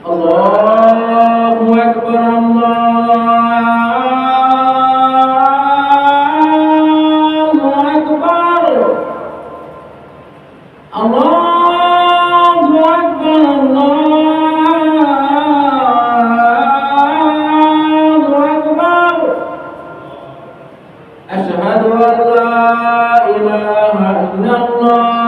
Allahu Akbar, Allahu Akbar, Allahu Akbar, Allahu Akbar. Asyhadu an la ilaha illallah.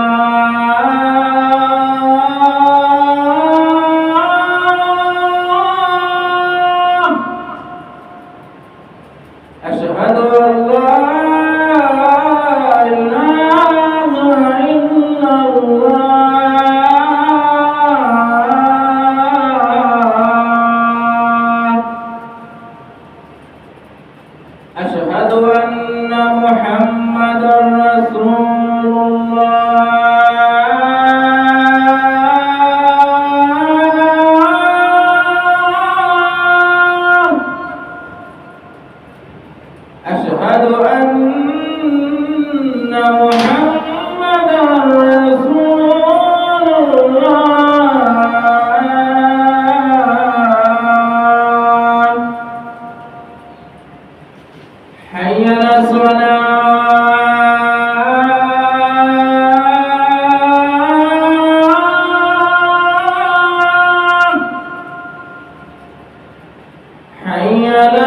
أشهد أن لا إله إلا الله. أشهد أن محمدا رسول الله. أشهد أن محمدا رسول الله. حي على الصلاة. حي على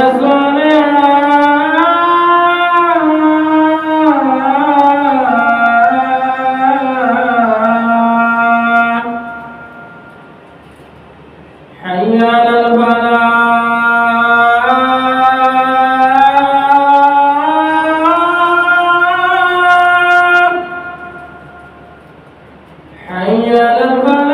حي على الفلاح. حي على الفلاح.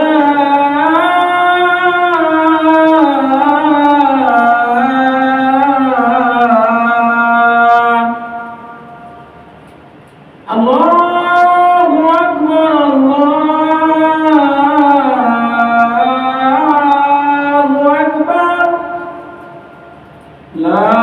الله أكبر، الله أكبر. لا